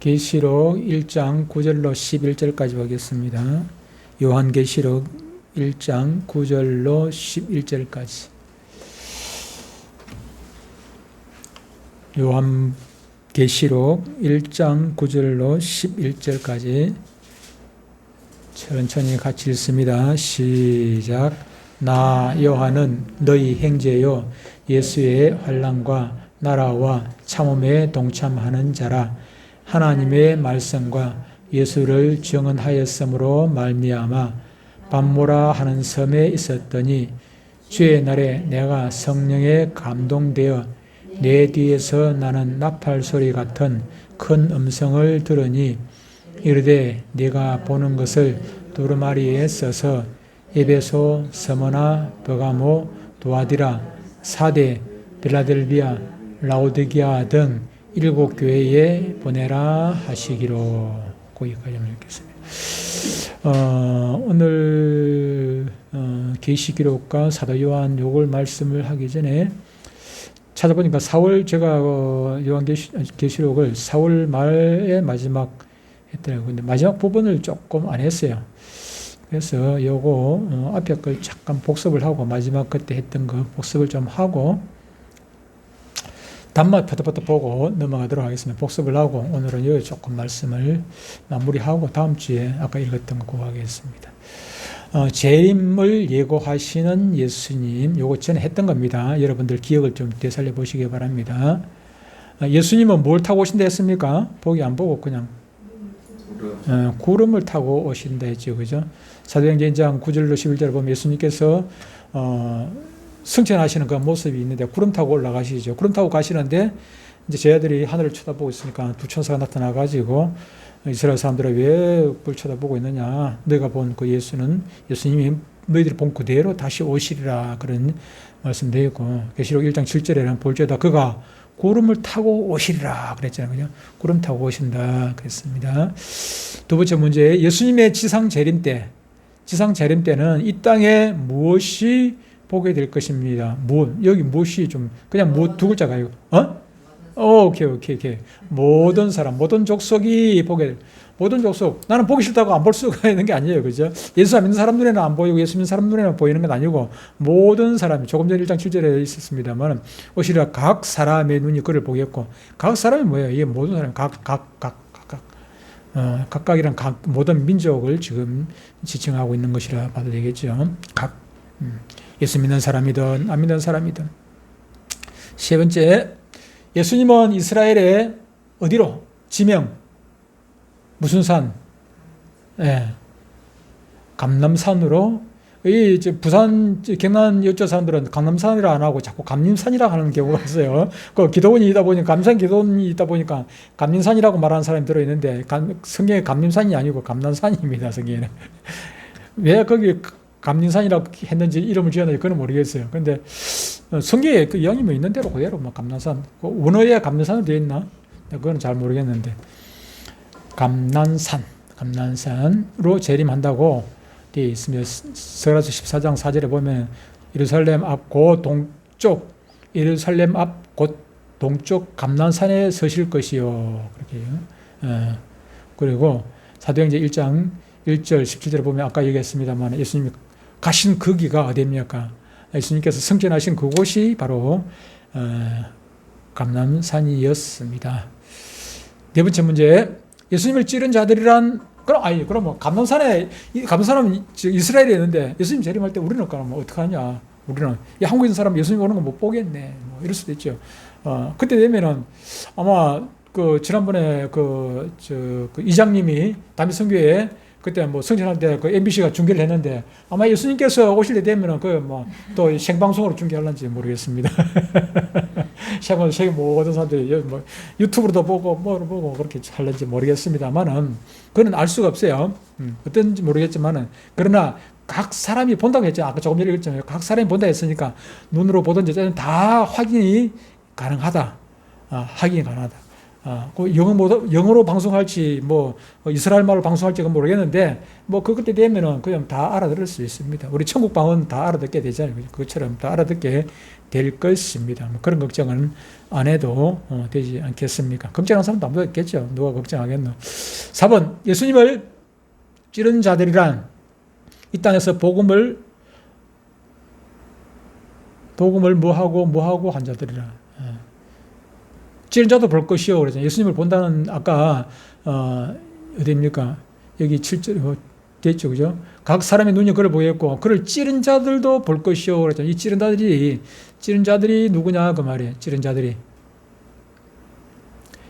계시록 1장 9절로 11절까지 보겠습니다. 요한계시록 1장 9절로 11절까지. 요한계시록 1장 9절로 11절까지 천천히 같이 읽습니다. 시작. 나 요한은 너희 형제요 예수의 환난과 나라와 참음에 동참하는 자라. 하나님의 말씀과 예수를 증언하였으므로 말미암아 밤모라 하는 섬에 있었더니 주의 날에 내가 성령에 감동되어 내 뒤에서 나는 나팔 소리 같은 큰 음성을 들으니 이르되 네가 보는 것을 두루마리에 써서 에베소, 스무나, 버가모, 도아디라, 사데, 빌라델비아, 라오디게아 등 7 교회에 보내라 하시기로. 거기까지 읽겠습니다. 오늘 계시기록과 사도 요한 요걸 말씀을 하기 전에 찾아보니까 4월 제가 요한계시록을 4월 말에 마지막 했더라고요. 근데 마지막 부분을 조금 안 했어요. 그래서 요거 앞에 걸 잠깐 복습을 하고 마지막 그때 했던 거 복습을 좀 하고 단맛 퍼덕퍼덕 보고 넘어가도록 하겠습니다. 복습을 하고 오늘은 여기 조금 말씀을 마무리하고 다음 주에 아까 읽었던 거 구하겠습니다. 재림을 예고하시는 예수님, 요거 전에 했던 겁니다. 여러분들 기억을 좀 되살려 보시기 바랍니다. 예수님은 뭘 타고 오신다 했습니까? 보기 안 보고 그냥 구름을 타고 오신다 했죠. 그죠? 사도행전 1장 9절로 11절을 보면 예수님께서 승천하시는 그 모습이 있는데 구름 타고 올라가시죠. 구름 타고 가시는데 이제 제자들이 하늘을 쳐다보고 있으니까 두 천사가 나타나가지고 이스라엘 사람들은 왜 그걸 쳐다보고 있느냐. 너희가 본 그 예수님이 너희들이 본 그대로 다시 오시리라 그런 말씀되어 있고 계시록 1장 7절에는 볼지어다 그가 구름을 타고 오시리라 그랬잖아요. 그죠? 구름 타고 오신다 그랬습니다. 두 번째 문제, 예수님의 지상 재림 때는 이 땅에 무엇이 보게 될 것입니다. 여기 무엇이 좀 그냥 두 글자가 아니고 오케이. 모든 사람, 모든 족속이 보게 될. 모든 족속. 나는 보기 싫다고 안 볼 수가 있는 게 아니에요. 그죠? 예수 안 믿는 사람 눈에는 안 보이고 예수 믿는 사람 눈에는 보이는 건 아니고 모든 사람이 조금 전 1장 7절에 있었습니다만 오시리라 각 사람의 눈이 그를 보겠고 각 사람이 뭐예요? 이게 모든 사람 각각이란 모든 민족을 지금 지칭하고 있는 것이라 봐도 되겠죠. 예수 믿는 사람이든 안 믿는 사람이든. 세 번째, 예수님은 이스라엘의 어디로? 지명. 무슨 산? 감람산으로. 부산, 경남 여쪽 사람들은 감람산이라 안 하고 자꾸 감림산이라 하는 경우가 있어요. 그 기도원이 감산 기도원이 있다 보니까 감림산이라고 말하는 사람이 들어있는데 성경에 감림산이 아니고 감람산입니다. 성경에는. 왜 거기 감림산이라고 했는지 이름을 지었는지 그건 모르겠어요. 근데 성경에 그 이야기만 있는 대로 그대로 감람산, 원어에 감람산으로 되어 있나? 그건 잘 모르겠는데 감람산으로 재림한다고 되어 있습니다. 스가랴서 14장 4절에 보면 예루살렘 앞 곧 동쪽 예루살렘 앞 곧 동쪽 감람산에 서실 것이요. 그렇게. 그리고 사도행전 1장 1절 17절에 보면 아까 얘기했습니다만 예수님이 가신 그 기가 어디입니까? 예수님께서 승천하신 그곳이 바로 감람산이었습니다. 네 번째 문제, 예수님을 찌른 자들이란 그럼 감람산은 이스라엘에 있는데 예수님 재림할 때 우리는 그러면 어떡하냐? 우리는 한국에 있는 사람 예수님 오는 거 못 보겠네. 이럴 수도 있죠. 그때 되면은 아마 지난번에 이장님이 담임선교회 그때 승천할 때 MBC가 중계를 했는데 아마 예수님께서 오실 때 되면은 또 생방송으로 중계할런지 모르겠습니다. 세계 모든 사람들이 유튜브로도 보고 뭐로 보고 그렇게 할런지 모르겠습니다만은 그건 알 수가 없어요. 어떤지 모르겠지만은 그러나 각 사람이 본다고 했죠. 아까 조금 전에 얘기했잖아요. 각 사람이 본다 했으니까 눈으로 보든지 다 확인이 가능하다. 확인이 가능하다. 그 영어로 방송할지 뭐 이스라엘 말로 방송할지 는 모르겠는데 뭐 그때 되면은 그냥 다 알아들을 수 있습니다. 우리 천국 방언 다 알아듣게 되잖아요. 그것처럼 다 알아듣게 될 것입니다. 뭐 그런 걱정은 안 해도 되지 않겠습니까? 걱정하는 사람도 아무도 없겠죠. 누가 걱정하겠노? 4번 예수님을 찌른 자들이란 이 땅에서 복음을 뭐하고 한 자들이라. 찌른 자도 볼 것이요. 그러잖아요. 예수님을 본다는 아까 어디입니까? 여기 7절 됐죠, 그죠? 각 사람의 눈이 그를 보였고 그를 찌른 자들도 볼 것이요. 그러잖아요. 이 찌른 자들이 누구냐 그 말이에요. 찌른 자들이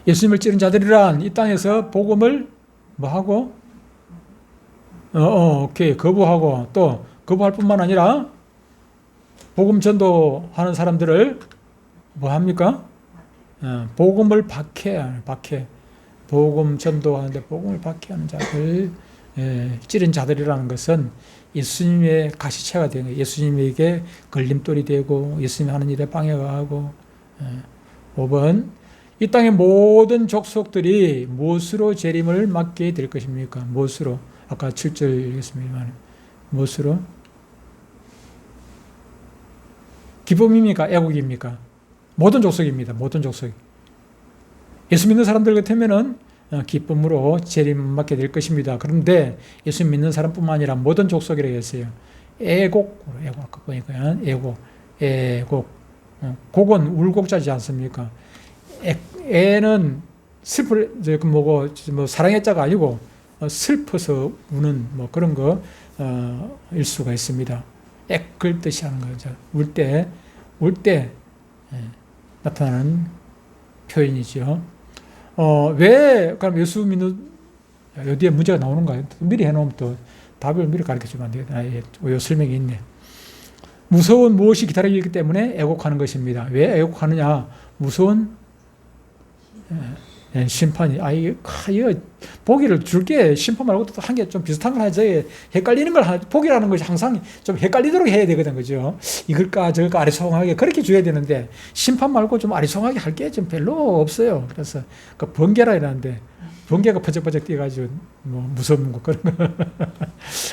예수님을 찌른 자들이란 이 땅에서 복음을 뭐하고 오케이 거부하고 또 거부할 뿐만 아니라 복음 전도하는 사람들을 뭐 합니까? 복음을 박해. 복음 전도하는데 복음을 박해하는 자들, 찌른 자들이라는 것은 예수님의 가시체가 되는 거예요. 예수님에게 걸림돌이 되고 예수님이 하는 일에 방해가 하고. 5번 이 땅의 모든 족속들이 무엇으로 재림을 맞게 될 것입니까? 무엇으로? 아까 7절 읽었습니다만 무엇으로? 기쁨입니까? 애국입니까? 모든 족속입니다. 모든 족속. 예수 믿는 사람들 같으면은 기쁨으로 재림받게 될 것입니다. 그런데 예수 믿는 사람뿐만 아니라 모든 족속이라고 했어요. 애곡, 아까 보니까 애곡. 곡은 울곡자지 않습니까? 애는 사랑의 자가 아니고 슬퍼서 우는 뭐 그런 거일 수가 있습니다. 애끌 듯이 하는 거죠. 울 때 나타나는 표현이죠. 왜 그럼 예수 믿는 어디에 문제가 나오는가요? 미리 해놓으면 또 답을 미리 가르쳐주면 안 되겠다. 요 설명이 있네. 무서운 무엇이 기다리고 있기 때문에 애곡하는 것입니다. 왜 애곡하느냐? 무서운 심판이 이거 보기를 줄게 심판 말고 또 한 개 좀 비슷한 걸 하지 헷갈리는 걸 보기라는 것이 항상 좀 헷갈리도록 해야 되거든 그죠? 이걸까 저걸까 아리송하게 그렇게 줘야 되는데 심판 말고 좀 아리송하게 할 게 좀 별로 없어요. 그래서 그 번개라 이러는데 번개가 퍼쩍퍼쩍 뛰어가지고 뭐 무서운 거 그런 거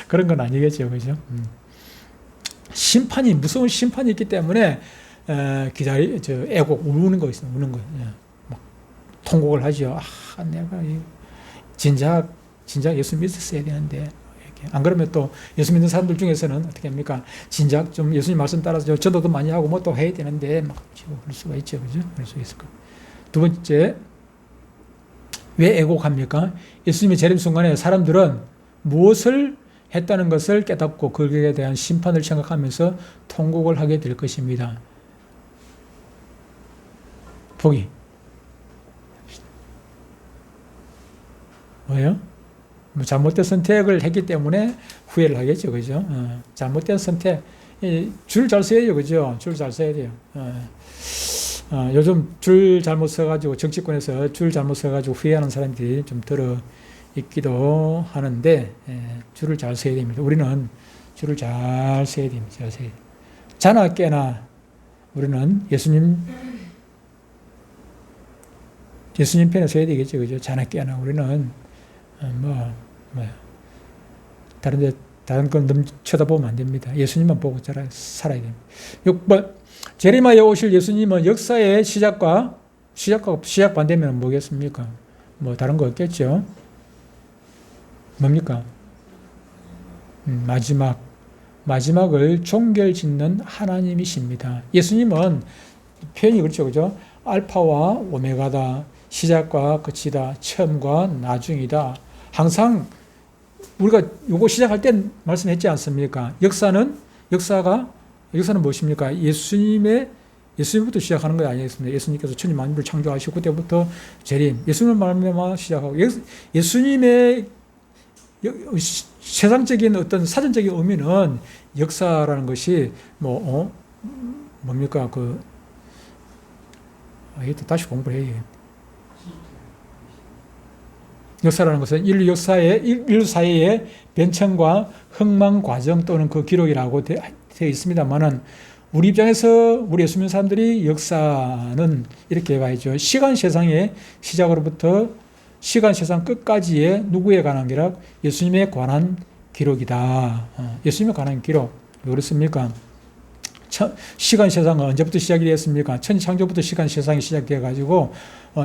그런 건 아니겠죠, 그죠? 무서운 심판이 있기 때문에 애곡 우는 거 있어요, 우는 거. 통곡을 하죠. 내가 진작 예수 믿었어야 되는데 이렇게. 안 그러면 또 예수 믿는 사람들 중에서는 어떻게 합니까? 진작 좀 예수님 말씀 따라서 전도도 많이 하고 뭐 또 해야 되는데 막 그럴 수가 있죠, 그죠? 그럴 수 있을 거예요. 두 번째, 왜 애곡합니까? 예수님의 재림 순간에 사람들은 무엇을 했다는 것을 깨닫고 그에 대한 심판을 생각하면서 통곡을 하게 될 것입니다. 보기. 뭐예요? 잘못된 선택을 했기 때문에 후회를 하겠죠, 그죠? 잘못된 선택, 줄 잘 서야죠, 그죠? 줄 잘 서야 돼요. 요즘 줄 잘못 서가지고 정치권에서 줄 잘못 서가지고 후회하는 사람들이 좀 들어 있기도 하는데 줄을 잘 서야 됩니다. 우리는 줄을 잘 서야 됩니다. 잘 서야 됩니다. 자나 깨나 우리는 예수님 편에 서야 되겠죠, 그죠? 자나 깨나 우리는 다른 건 쳐다보면 안 됩니다. 예수님만 보고 살아야 됩니다. 6번, 재림하여 오실 예수님은 역사의 시작 반대면 뭐겠습니까? 뭐 다른 거 없겠죠? 뭡니까? 마지막을 종결짓는 하나님이십니다. 예수님은 표현이 그렇죠, 그죠? 알파와 오메가다, 시작과 끝이다, 처음과 나중이다. 항상 우리가 요거 시작할 때 말씀했지 않습니까? 역사는 무엇입니까? 예수님부터 시작하는 거 아니겠습니까? 예수님께서 천지 만물을 창조하시고 그때부터 재림, 예수님을 말미암아 시작하고 예수님의 세상적인 어떤 사전적인 의미는 역사라는 것이 뭡니까? 이것도 다시 공부를 해야 역사라는 것은 인류 사회의 변천과 흥망 과정 또는 그 기록이라고 되어 있습니다만은 우리 입장에서 우리 예수 믿는 사람들이 역사는 이렇게 봐야죠. 시간 세상의 시작으로부터 시간 세상 끝까지의 누구에 관한 기록? 예수님에 관한 기록이다. 예수님에 관한 기록. 왜 그렇습니까? 시간 세상은 언제부터 시작이 되었습니까? 천지창조부터 시간 세상이 시작되어 가지고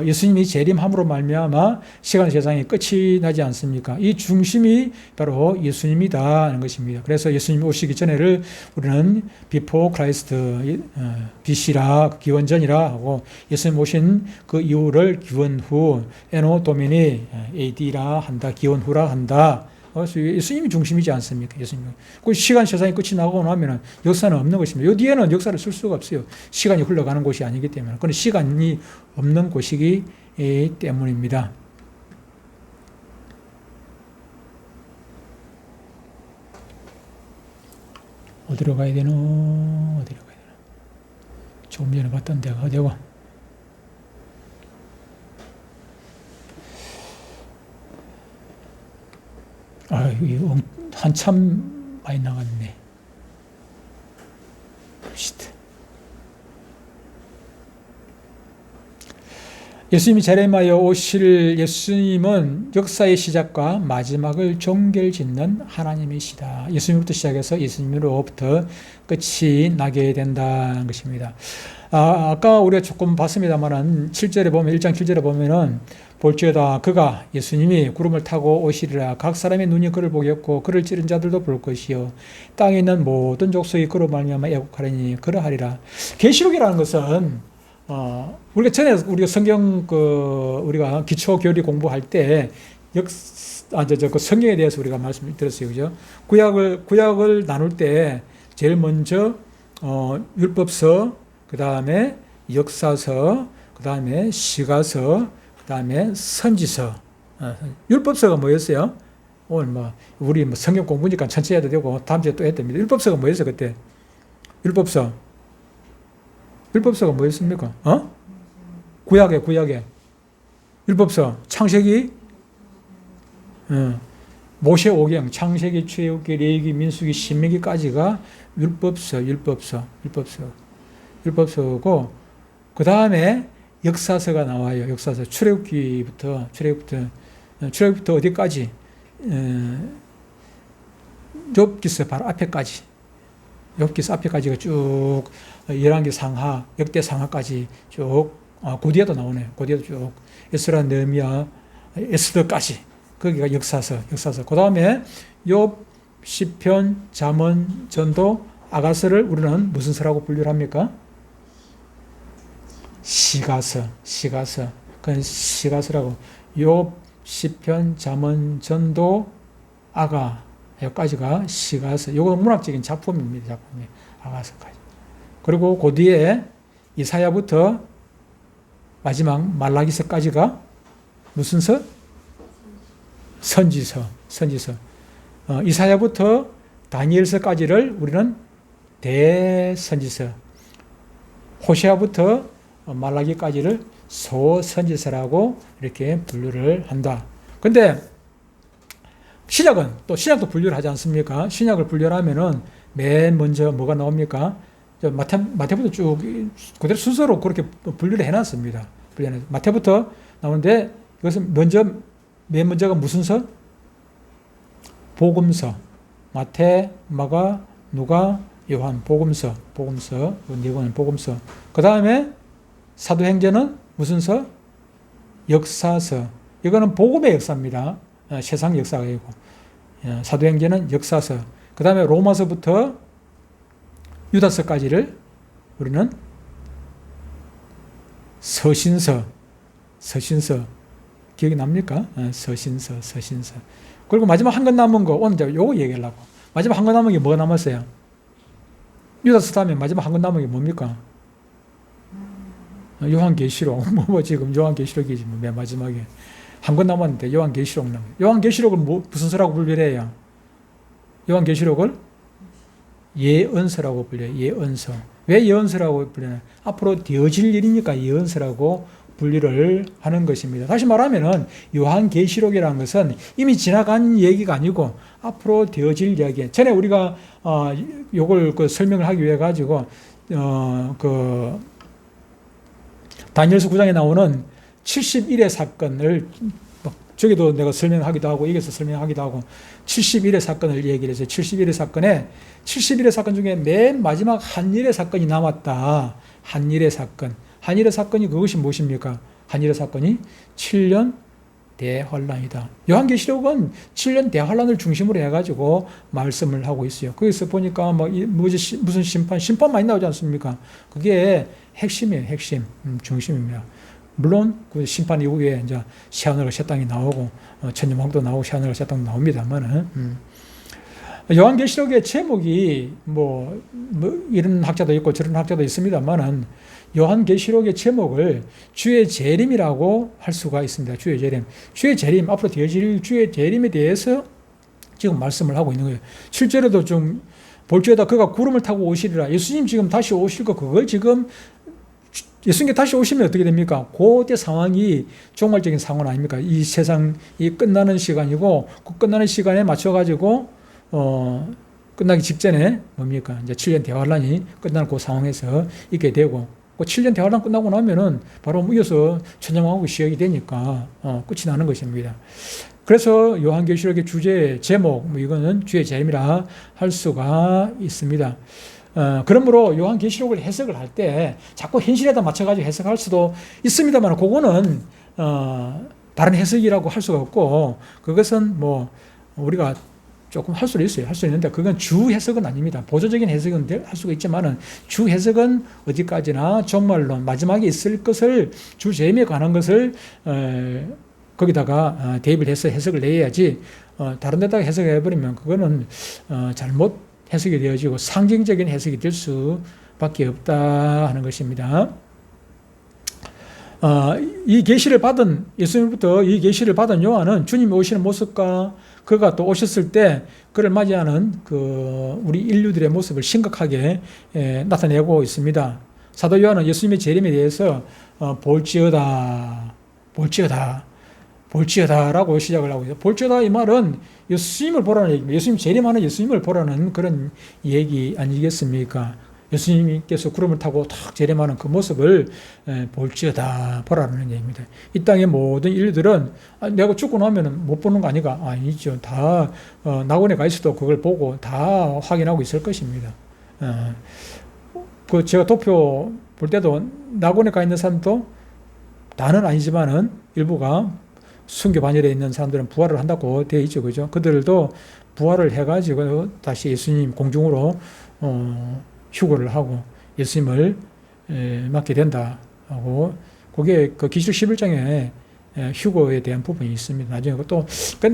예수님이 재림함으로 말미암아 시간 세상이 끝이 나지 않습니까? 이 중심이 바로 예수님이다 하는 것입니다. 그래서 예수님이 오시기 전에를 우리는 before Christ, BC라 기원전이라 하고, 예수님 오신 그 이후를 기원 후, 에노 도미니 AD라 한다, 기원 후라 한다. 예수님이 중심이지 않습니까? 예수님. 그 시간 세상이 끝이 나고 나면은 역사는 없는 것입니다. 요 뒤에는 역사를 쓸 수가 없어요. 시간이 흘러가는 곳이 아니기 때문에. 그건 시간이 없는 곳이기 때문입니다. 어디로 가야 되노? 어디로 가야 되노? 조금 전에 봤던 데가 어디고? 이거 한참 많이 나갔네. 예수님이 재림하여 오실 예수님은 역사의 시작과 마지막을 종결짓는 하나님이시다. 예수님부터 시작해서 예수님으로부터 끝이 나게 된다는 것입니다. 아까 우리가 조금 봤습니다만은 7절에 보면, 1장 7절에 보면은 볼지어다 그가 예수님이 구름을 타고 오시리라. 각 사람의 눈이 그를 보겠고 그를 찌른 자들도 볼 것이요 땅에 있는 모든 족속이 그로 말미암아 애국하리니 그러하리라. 계시록이라는 것은 우리가 전에 우리가 성경 우리가 기초 교리 공부할 때 그 성경에 대해서 우리가 말씀을 들었어요, 그죠? 구약을 나눌 때 제일 먼저 율법서, 그 다음에 역사서, 그 다음에 시가서, 그 다음에 선지서. 율법서가 뭐였어요? 오늘 우리 성경 공부니까 천천히 해도 되고 다음 주에 또 해도 됩니다. 율법서가 뭐였어요, 그때? 율법서가 뭐였습니까? 구약에. 율법서, 창세기, 모세 오경, 창세기, 출애굽기, 레위기, 민수기, 신명기까지가 율법서고, 그 다음에 역사서가 나와요. 역사서. 출애굽부터 어디까지? 욥기서 바로 앞에까지. 욥기서 앞에까지가 쭉 열왕기 상하, 역대 상하까지 쭉, 그 뒤에도 나오네요. 그 뒤에도 쭉 에스라, 느헤미야, 에스더까지. 거기가 역사서. 그 다음에 욥, 시편, 잠언, 전도, 아가서를 우리는 무슨 서라고 분류를 합니까? 시가서. 그건 시가서라고. 욥, 시편, 잠언, 전도, 아가, 여기까지가 시가서. 이거 문학적인 작품입니다. 아가서까지. 그리고 그 뒤에 이사야부터 마지막 말라기서까지가 무슨 서? 선지서. 이사야부터 다니엘서까지를 우리는 대선지서, 호세아부터 말라기까지를 소선지서라고 이렇게 분류를 한다. 근데 신약도 분류를 하지 않습니까? 신약을 분류를 하면은 맨 먼저 뭐가 나옵니까? 마태부터 쭉 그대로 순서로 그렇게 분류를 해놨습니다. 마태부터 나오는데 이것은 맨 먼저가 무슨 서? 복음서. 마태, 마가, 누가, 요한. 복음서. 네 권은 복음서. 그 다음에 사도행전은 무슨 서? 역사서. 이거는 복음의 역사입니다. 세상 역사가 아니고. 사도행전은 역사서. 그 다음에 로마서부터 유다서까지를 우리는 서신서. 기억이 납니까? 서신서. 그리고 마지막 한 건 남은 거, 오늘 이제 요거 얘기하려고. 마지막 한 건 남은 게 뭐가 남았어요? 유다서 다음에 마지막 한 건 남은 게 뭡니까? 요한계시록. 지금 요한계시록이지, 맨 마지막에. 한 건 남았는데, 요한계시록 남아요. 요한계시록을 무슨 서라고 분류해요? 요한계시록을 예언서라고 불려요. 예언서. 왜 예언서라고 불려요? 앞으로 되어질 일이니까 예언서라고 분류를 하는 것입니다. 다시 말하면은 요한계시록이라는 것은 이미 지나간 얘기가 아니고 앞으로 되어질 이야기. 전에 우리가 요걸 설명을 하기 위해 가지고 그 다니엘서 9장에 나오는 71의 사건을 저기도 내가 설명하기도 하고 여기서 설명하기도 하고 71의 사건을 얘기를 해서 71의 사건 중에 맨 마지막 한일의 사건이 남았다. 한일의 사건이 그것이 무엇입니까? 한일의 사건이 7년 대환란이다. 요한계시록은 7년 대환란을 중심으로 해가지고 말씀을 하고 있어요. 거기서 보니까 무슨 심판 많이 나오지 않습니까? 그게 핵심이에요. 중심입니다. 물론 그 심판 이후에 이제 새하늘과 새 땅이 나오고 천년왕도 나오고 새하늘과 새 땅도 나옵니다만은 요한계시록의 제목이 이런 학자도 있고 저런 학자도 있습니다만은 요한계시록의 제목을 주의 재림이라고 할 수가 있습니다. 주의 재림 앞으로 되어질 주의 재림에 대해서 지금 말씀을 하고 있는 거예요. 실제로도 좀 볼지어다 그가 구름을 타고 오시리라. 예수님 지금 다시 오실 거 그걸 지금 예수님께 다시 오시면 어떻게 됩니까? 그때 상황이 종말적인 상황 아닙니까? 이 세상이 끝나는 시간이고 그 끝나는 시간에 맞춰가지고 끝나기 직전에 뭡니까? 이제 7년 대환란이 끝나는 그 상황에서 있게 되고 그 7년 대환란 끝나고 나면은 바로 이어서 천년왕국 시작이 되니까 끝이 나는 것입니다. 그래서 요한계시록의 주제 제목 이거는 주의 재림이라 할 수가 있습니다. 그러므로 요한계시록을 해석을 할 때 자꾸 현실에다 맞춰가지고 해석할 수도 있습니다만 그거는 다른 해석이라고 할 수가 없고 그것은 우리가 조금 할 수는 있어요. 할 수 있는데 그건 주 해석은 아닙니다. 보조적인 해석은 할 수가 있지만은 주 해석은 어디까지나 정말론 마지막에 있을 것을 주 재림에 관한 것을 거기다가 대입을 해서 해석을 내야지 다른 데다가 해석해버리면 그거는 잘못 해석이 되어지고 상징적인 해석이 될 수밖에 없다 하는 것입니다. 이 계시를 받은 예수님부터 이 계시를 받은 요한은 주님이 오시는 모습과 그가 또 오셨을 때 그를 맞이하는 우리 인류들의 모습을 심각하게 나타내고 있습니다. 사도 요한은 예수님의 재림에 대해서 볼지어다라고 시작을 하고 있어요. 볼지어다 이 말은 예수님을 보라는 얘기입니다. 예수님 재림하는 예수님을 보라는 그런 얘기 아니겠습니까? 예수님께서 구름을 타고 탁 재림하는 그 모습을 볼지어다 보라는 얘기입니다. 이 땅의 모든 인류들은 내가 죽고 나면 못 보는 거 아니가? 아니죠. 다 낙원에 가 있어도 그걸 보고 다 확인하고 있을 것입니다. 제가 도표 볼 때도 낙원에 가 있는 사람도 다는 아니지만은 일부가 순교 반열에 있는 사람들은 부활을 한다고 되어 있죠. 그죠? 그들도 부활을 해가지고 다시 예수님 공중으로 휴거를 하고 예수님을 맡게 된다 하고 그게 그 계시록 11장에 휴거에 대한 부분이 있습니다. 나중에 또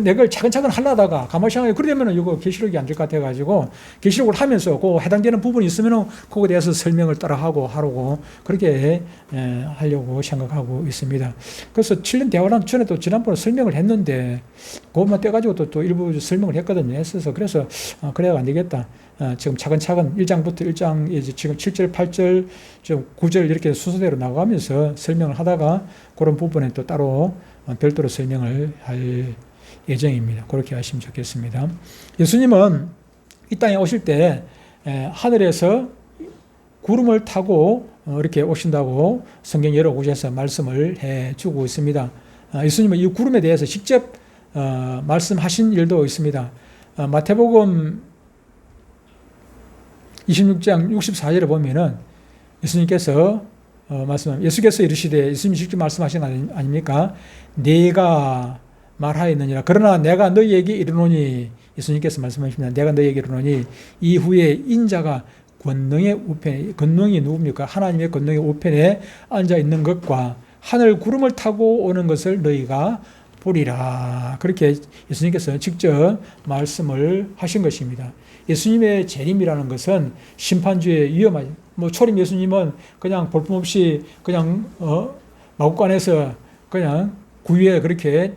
내가 차근차근 하려다가 가만히 생각해 그러면은 이거 계시록이 안 될 것 같아가지고 계시록을 하면서 그 해당되는 부분이 있으면은 그거에 대해서 설명을 따라하고 하려고 그렇게 하려고 생각하고 있습니다. 그래서 7년 대화란 전에 또 지난번에 설명을 했는데 그것만 떼가지고 또 일부 설명을 했거든요. 했어서 그래서 그래야 안 되겠다. 지금 차근차근 1장부터 1장 지금 7절, 8절, 좀 9절 이렇게 순서대로 나가면서 설명을 하다가 그런 부분에 또 따로 별도로 설명을 할 예정입니다. 그렇게 하시면 좋겠습니다. 예수님은 이 땅에 오실 때 하늘에서 구름을 타고 이렇게 오신다고 성경 여러 곳에서 말씀을 해주고 있습니다. 예수님은 이 구름에 대해서 직접 말씀하신 일도 있습니다. 마태복음 26장 64절에 보면은 예수님께서 예수께서 이르시되 예수님이 직접 말씀하신 거 아닙니까? 내가 말하였느니라. 그러나 내가 너희에게 이르노니 예수님께서 말씀하십니다. 내가 너희에게 이르노니 이후에 인자가 권능의 우편에 권능이 누굽니까? 하나님의 권능의 우편에 앉아 있는 것과 하늘 구름을 타고 오는 것을 너희가 보리라. 그렇게 예수님께서 직접 말씀을 하신 것입니다. 예수님의 재림이라는 것은 심판주의 위험하죠. 초림 예수님은 그냥 볼품없이 그냥 마구간에서 그냥 구유에 그렇게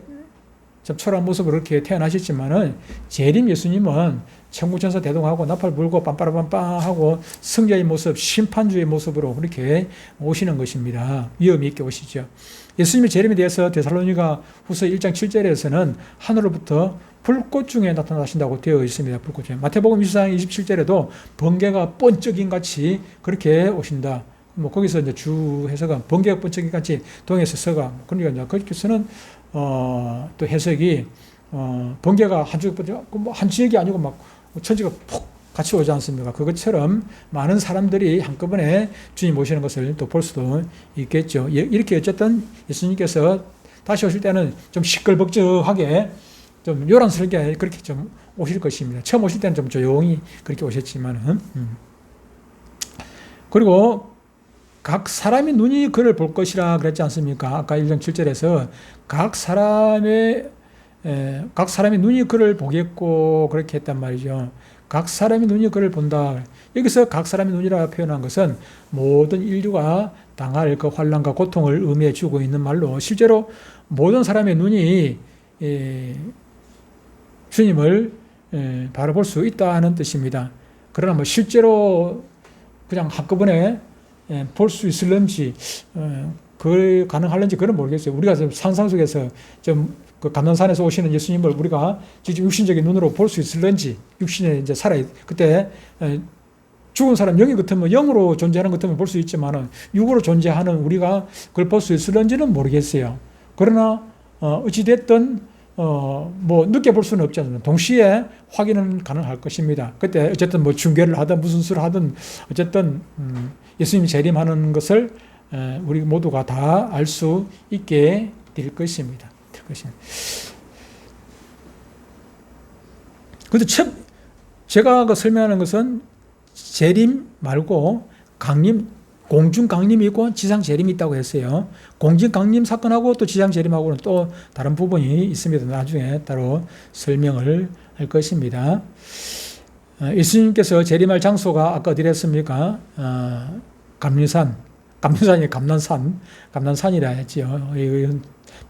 좀 초라한 모습으로 그렇게 태어나셨지만은 재림 예수님은 천국천사 대동하고 나팔 불고 빰빠라빰빰 하고 승자의 모습, 심판주의 모습으로 그렇게 오시는 것입니다. 위엄이 있게 오시죠. 예수님의 재림에 대해서 데살로니가 후서 1장 7절에서는 하늘로부터 불꽃 중에 나타나신다고 되어 있습니다. 불꽃 중에. 마태복음 24장 27절에도 번개가 번쩍인 같이 그렇게 오신다. 뭐 거기서 이제 주 해석은 번개가 번쩍인 같이 동에서 서가. 그러니까 이제 거기서는 또 해석이 번개가 한 지역이 아니고 막 천지가 푹 같이 오지 않습니까? 그것처럼 많은 사람들이 한꺼번에 주님 오시는 것을 또 볼 수도 있겠죠. 이렇게 어쨌든 예수님께서 다시 오실 때는 좀 시끌벅적하게 좀 요란스럽게 그렇게 좀 오실 것입니다. 처음 오실 때는 좀 조용히 그렇게 오셨지만은. 그리고 각 사람의 눈이 그를 볼 것이라 그랬지 않습니까? 아까 1장 7절에서 각 사람의 눈이 그를 보겠고 그렇게 했단 말이죠. 각 사람의 눈이 그를 본다. 여기서 각 사람의 눈이라 표현한 것은 모든 인류가 당할 그 환난과 고통을 의미해 주고 있는 말로 실제로 모든 사람의 눈이 주님을 바라볼 수 있다는 뜻입니다. 그러나 뭐 실제로 그냥 한꺼번에 볼 수 있을런지 그 가능할런지 그건 모르겠어요. 우리가 상상 속에서 좀 그 감난산에서 오시는 예수님을 우리가 직접 육신적인 눈으로 볼 수 있을런지 육신에 이제 그때 죽은 사람 영이 같으면 영으로 존재하는 것 같으면 볼 수 있지만은 육으로 존재하는 우리가 그걸 볼 수 있을런지는 모르겠어요. 그러나 어찌 됐든 뭐 늦게 볼 수는 없지 않습니까? 동시에 확인은 가능할 것입니다. 그때 어쨌든 뭐 중계를 하든 무슨 수를 하든 어쨌든 예수님이 재림하는 것을 우리 모두가 다 알 수 있게 될 것입니다. 그런데 제가 설명하는 것은 재림 말고 강림, 공중 강림이 있고 지상 재림이 있다고 했어요. 공중 강림 사건하고 또 지상 재림하고는 또 다른 부분이 있습니다. 나중에 따로 설명을 할 것입니다. 예수님께서 재림할 장소가 아까 어디랬습니까? 감리산이 감난산이라 했지요. 이건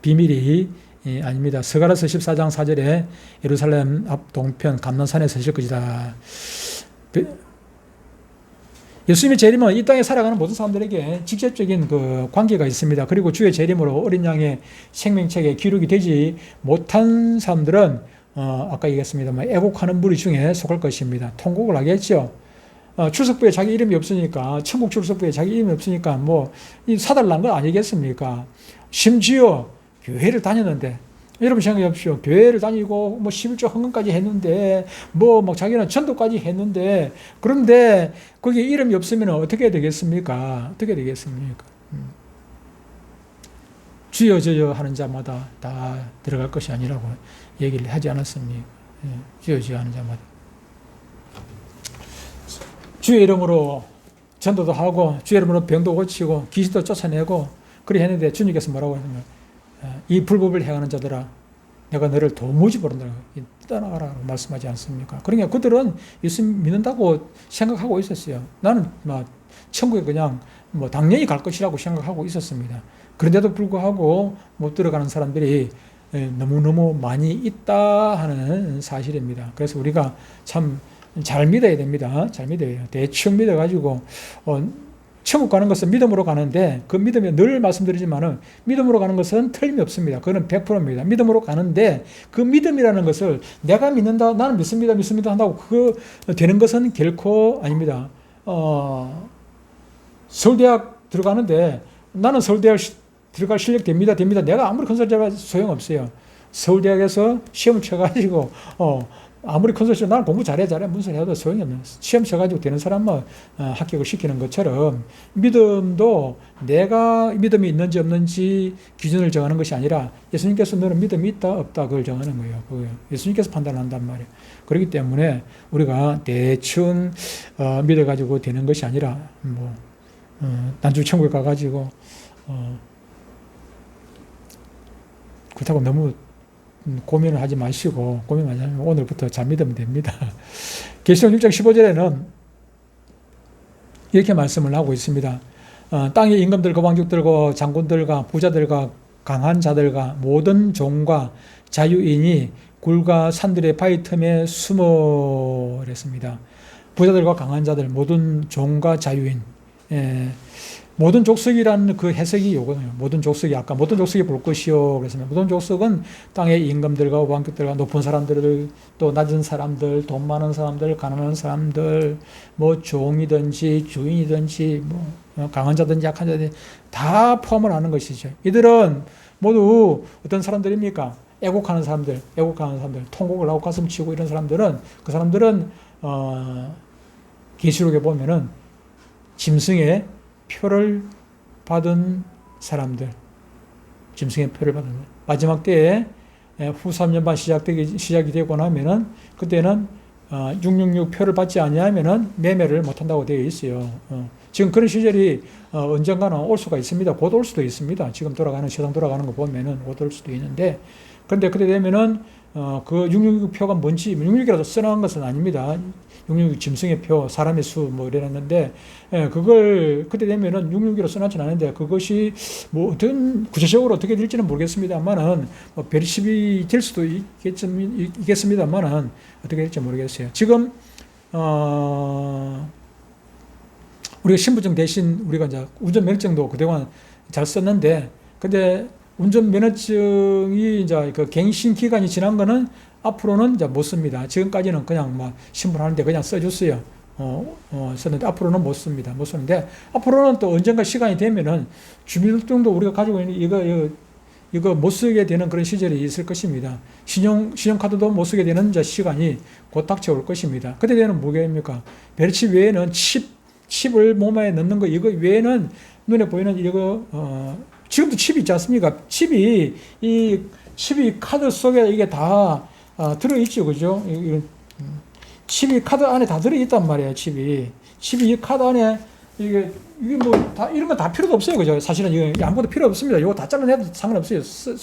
비밀이 아닙니다. 스가랴서 14장 4절에 예루살렘 앞 동편 감난산에 서실 것이다. 예수님의 재림은 이 땅에 살아가는 모든 사람들에게 직접적인 그 관계가 있습니다. 그리고 주의 재림으로 어린 양의 생명책에 기록이 되지 못한 사람들은 아까 얘기했습니다만 애곡하는 무리 중에 속할 것입니다. 통곡을 하겠죠. 출석부에 자기 이름이 없으니까, 천국 출석부에 자기 이름이 없으니까 뭐 사달난 건 아니겠습니까? 심지어 교회를 다녔는데, 여러분 생각해 보십시오. 교회를 다니고 뭐 11조 헌금까지 했는데 뭐 막 자기는 전도까지 했는데, 그런데 거기에 이름이 없으면 어떻게 되겠습니까? 어떻게 되겠습니까? 주여 저여 하는 자마다 다 들어갈 것이 아니라고 얘기를 하지 않았습니까? 주여 저여 하는 자마다 주의 이름으로 전도도 하고 주의 이름으로 병도 고치고 귀신도 쫓아내고 그래 했는데 주님께서 뭐라고 했냐면 이 불법을 행하는 자들아 내가 너를 도무지 모른다. 떠나가라 말씀하지 않습니까? 그러니까 그들은 예수님 믿는다고 생각하고 있었어요. 나는 막 천국에 그냥 뭐 당연히 갈 것이라고 생각하고 있었습니다. 그런데도 불구하고 못 들어가는 사람들이 너무너무 많이 있다 하는 사실입니다. 그래서 우리가 참 잘 믿어야 됩니다. 잘 믿어야 돼요. 대충 믿어가지고 천국 가는 것은 믿음으로 가는데 그 믿음에 늘 말씀드리지만은 믿음으로 가는 것은 틀림이 없습니다. 그거는 100%입니다. 믿음으로 가는데 그 믿음이라는 것을 내가 믿는다, 나는 믿습니다 한다고 그거 되는 것은 결코 아닙니다. 서울대학 들어가는데 나는 서울대학 들어갈 실력 됩니다. 내가 아무리 큰 소리 해봐도 소용없어요. 서울대학에서 시험을 쳐가지고 아무리 큰 소리 나는 공부 잘해 무슨 소리 해도 소용이 없는 시험 쳐가지고 되는 사람만 합격을 시키는 것처럼 믿음도 내가 믿음이 있는지 없는지 기준을 정하는 것이 아니라 예수님께서 너는 믿음이 있다 없다 그걸 정하는 거예요. 예수님께서 판단한단 말이에요. 그렇기 때문에 우리가 대충 믿어가지고 되는 것이 아니라 단순히 천국에 가가지고 그렇다고 너무 고민을 하지 마시고 오늘부터 잘 믿으면 됩니다. 계시록 6장 15절에는 이렇게 말씀을 하고 있습니다. 땅의 임금들과 왕족들과 장군들과 부자들과 강한 자들과 모든 종과 자유인이 굴과 산들의 바위 틈에 숨어 그랬습니다. 부자들과 강한 자들, 모든 종과 자유인. 모든 족속이라는 그 해석이 요거예요. 모든 족속이 아까 모든 족속이 볼 것이요 그랬습니다. 모든 족속은 땅의 임금들과 왕족들과 높은 사람들, 또 낮은 사람들, 돈 많은 사람들, 가난한 사람들, 뭐 종이든지 주인이든지 뭐 강한 자든지 약한 자든지 다 포함을 하는 것이죠. 이들은 모두 어떤 사람들입니까? 애국하는 사람들, 통곡을 하고 가슴 치고 이런 사람들은 그 사람들은 계시록에 보면은 짐승의 표를 받은 사람들, 짐승의 표를 받은 마지막 때에 후 3년반 시작이 되고 나면은 그때는 666 표를 받지 아니하면은 매매를 못한다고 되어 있어요. 지금 그런 시절이 언젠가는 올 수가 있습니다. 곧 올 수도 있습니다. 지금 세상 돌아가는 거 보면은 곧 올 수도 있는데, 그런데 그때 되면은 그 666 표가 뭔지 666이라도 써놓은 것은 아닙니다. 666 짐승의 표, 사람의 수 뭐 이랬는데, 그걸 그때 되면은 666이라고 써놨지는 않은데 그것이 뭐 어떤 구체적으로 어떻게 될지는 모르겠습니다만은 뭐 별십이 될 수도 있겠습니다만은 어떻게 될지 모르겠어요. 지금 우리가 신분증 대신 우리가 이제 운전면허증도 그동안 잘 썼는데, 근데 운전면허증이 이제 그 갱신 기간이 지난 거는 앞으로는 이제 못 씁니다. 지금까지는 그냥 막 신분하는데 그냥 써줬어요. 썼는데 앞으로는 못 씁니다. 못 쓰는데 앞으로는 또 언젠가 시간이 되면은 주민등록도 우리가 가지고 있는 이거 못 쓰게 되는 그런 시절이 있을 것입니다. 신용카드도 못 쓰게 되는 이제 시간이 곧 닥쳐올 것입니다. 그때 되는 뭐겠습니까? 벨치 외에는 칩을 몸에 넣는 거, 이거 외에는 눈에 보이는 이거, 지금도 칩이 있지 않습니까? 칩이 카드 속에 이게 다 들어있죠. 그죠? 칩이 카드 안에 다 들어있단 말이에요. 칩이 이 카드 안에 이게 뭐 다 이런 건 다 필요도 없어요. 그죠? 사실은 이거 아무것도 필요 없습니다. 이거 다 잘라내도 상관없어요. 쓸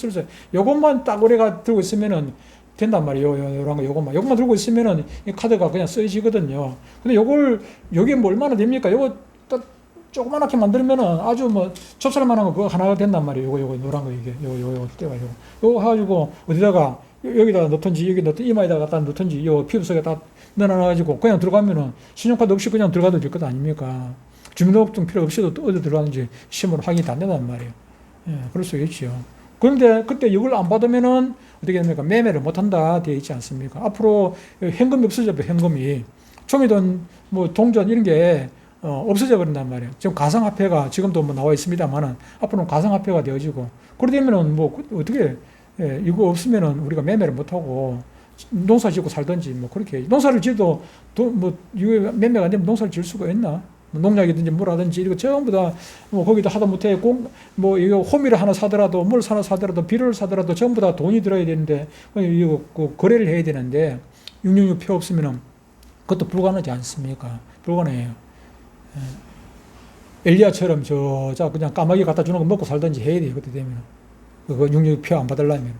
요것만 딱 우리가 들고 있으면은 된단 말이에요. 요것만 들고 있으면은 이 카드가 그냥 쓰여지거든요. 근데 요게 뭐 얼마나 됩니까? 요거 딱 조그맣게 만들면은 아주 뭐 접살만한 거 그거 하나가 된단 말이에요. 요거 노란 거 이게 요거 해가지고 어디다가 여기다 넣든지 여기 넣든 이마에다가 갖다 넣든지 요 피부 속에 딱 넣어놔가지고 그냥 들어가면은 신용카드 없이 그냥 들어가도 될 것 아닙니까? 주민등록증 필요 없이도 또 어디 들어가는지 시험으로 확인이 다 된단 말이에요. 그럴 수 있죠. 그런데 그때 이걸 안 받으면은 어떻게 됩니까? 매매를 못한다 되어 있지 않습니까? 앞으로 현금이 없어져 버려. 현금이 종이든 뭐 동전 이런 게 없어져 버린단 말이에요. 지금 가상화폐가 지금도 뭐 나와 있습니다만은 앞으로는 가상화폐가 되어지고 그러다 보면은 뭐 어떻게 이거 없으면은 우리가 매매를 못하고 농사 짓고 살든지 뭐 그렇게 농사를 지어도 뭐 이거 매매가 안 되면 농사를 지을 수가 있나? 농약이든지 뭐라든지 이거 전부 다 뭐 거기다 하다 못해 뭐 이거 호미를 하나 사더라도 뭘 하나 사더라도 비료를 사더라도 전부 다 돈이 들어야 되는데 이거 거래를 해야 되는데 666 표 없으면은 그것도 불가능하지 않습니까? 불가능해요. 엘리야처럼 그냥 까마귀 갖다 주는 거 먹고 살든지 해야 돼요. 그때 되면 그거 666 표 안 받으려면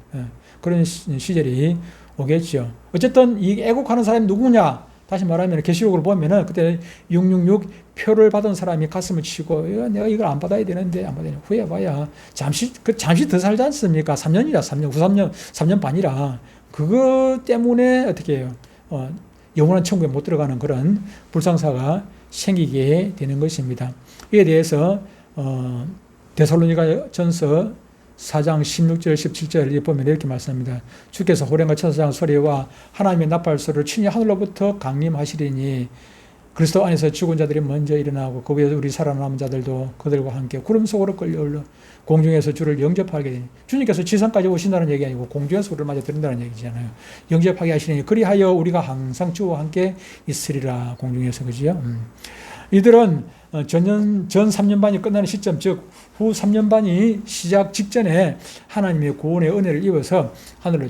그런 시절이 오겠죠. 어쨌든 이 애국하는 사람이 누구냐? 다시 말하면 계시록을 보면은 그때 666 표를 받은 사람이 가슴을 치고 내가 이걸 안 받아야 되는데 안 받아야 후에 봐야 잠시 더 살지 않습니까? 3년이라 3년 반이라 그거 때문에 어떻게 해요? 영원한 천국에 못 들어가는 그런 불상사가 생기게 되는 것입니다. 이에 대해서 데살로니가전서 4장 16절 17절 보면 이렇게 말씀합니다. 주께서 호령과 천사장 소리와 하나님의 나팔 소리를 친히 하늘로부터 강림하시리니 그리스도 안에서 죽은 자들이 먼저 일어나고 그 위에 우리 살아남은 자들도 그들과 함께 구름 속으로 끌려올라 공중에서 주를 영접하게 되니 주님께서 지상까지 오신다는 얘기 아니고 공중에서 우리를 맞아 들인다는 얘기잖아요. 영접하게 하시니 그리하여 우리가 항상 주와 함께 있으리라. 공중에서. 그지요? 이들은 전 3년 반이 끝나는 시점, 즉 후 3년 반이 시작 직전에 하나님의 구원의 은혜를 입어서 하늘로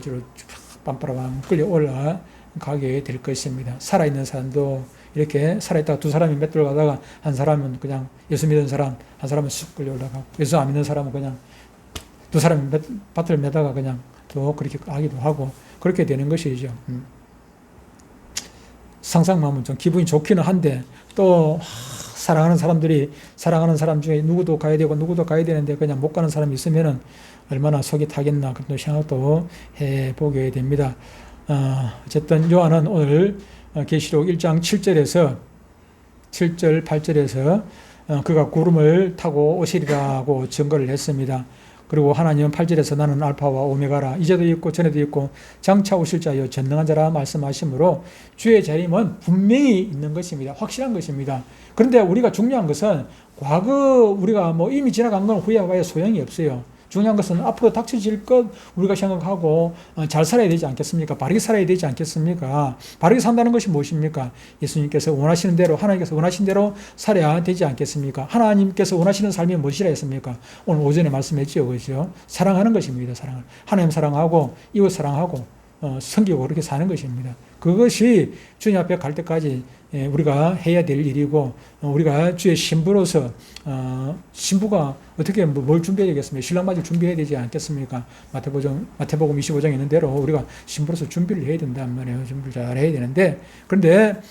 빰빠라밤 끌려 올라가게 될 것입니다. 살아있는 사람도 이렇게 살아있다가 두 사람이 맷돌 가다가 한 사람은 그냥 예수 믿는 사람, 한 사람은 쑥 끌려 올라가고 예수 안 믿는 사람은 그냥 두 사람이 밭을 매다가 그냥 또 그렇게 하기도 하고 그렇게 되는 것이죠. 상상만 하면 좀 기분이 좋기는 한데 또 사랑하는 사람들이 사랑하는 사람 중에 누구도 가야 되고 누구도 가야 되는데 그냥 못 가는 사람이 있으면은 얼마나 속이 타겠나 그런 생각도 해보게 됩니다. 어쨌든 요한은 오늘 계시록 1장 7절에서 7절 8절에서 그가 구름을 타고 오시리라고 증거를 했습니다. 그리고 하나님은 8절에서 나는 알파와 오메가라 이제도 있고 전에도 있고 장차 오실 자여 전능한 자라 말씀하시므로 주의 재림은 분명히 있는 것입니다. 확실한 것입니다. 그런데 우리가 중요한 것은 과거 우리가 뭐 이미 지나간 건 후회해봐야 소용이 없어요. 중요한 것은 앞으로 닥쳐질 것 우리가 생각하고 잘 살아야 되지 않겠습니까? 바르게 살아야 되지 않겠습니까? 바르게 산다는 것이 무엇입니까? 예수님께서 원하시는 대로 하나님께서 원하시는 대로 살아야 되지 않겠습니까? 하나님께서 원하시는 삶이 무엇이라 했습니까? 오늘 오전에 말씀했죠. 그렇죠? 사랑하는 것입니다. 사랑을. 하나님 사랑하고 이웃 사랑하고 섬기고 그렇게 사는 것입니다. 그것이 주님 앞에 갈 때까지 우리가 해야 될 일이고 우리가 주의 신부로서 신부가 어떻게 뭘 준비해야 되겠습니까? 신랑 맞을 준비해야 되지 않겠습니까? 마태복음 25장에 있는 대로 우리가 신부로서 준비를 해야 된단 말이에요. 준비를 잘 해야 되는데 그런데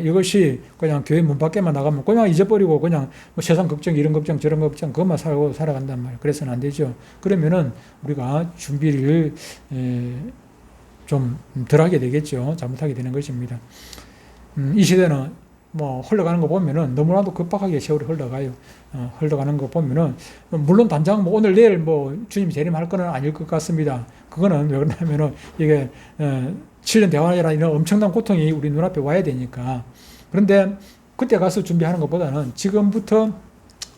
이것이 그냥 교회 문 밖에만 나가면 그냥 잊어버리고 그냥 뭐 세상 걱정 이런 걱정 저런 걱정 그것만 살고 살아간단 말이에요. 그래서는 안 되죠. 그러면은 우리가 준비를 좀 덜하게 되겠죠. 잘못하게 되는 것입니다. 이 시대는 뭐 흘러가는 거 보면은 너무나도 급박하게 세월이 흘러가요. 흘러가는 거 보면은 물론 당장 뭐 오늘 내일 뭐 주님이 재림할 거는 아닐 것 같습니다. 그거는 왜 그러냐면은 이게 7년 대환이라는 이런 엄청난 고통이 우리 눈앞에 와야 되니까. 그런데 그때 가서 준비하는 것보다는 지금부터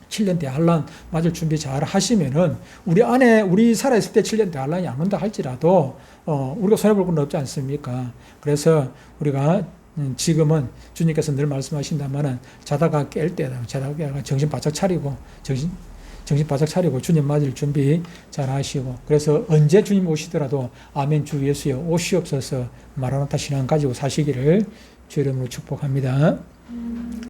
7년 대환란 맞을 준비 잘 하시면은 우리 살아있을 때 7년 대환란이 안 온다 할지라도 우리가 손해볼 건 없지 않습니까? 그래서 우리가 지금은 주님께서 늘 말씀하신다마는 자다가 깰 때다. 자다가 깨다가 정신 바짝 차리고 정신 바짝 차리고 주님 맞을 준비 잘 하시고 그래서 언제 주님 오시더라도 아멘 주 예수여 오시옵소서 마라나타 신앙 가지고 사시기를 주 이름으로 축복합니다.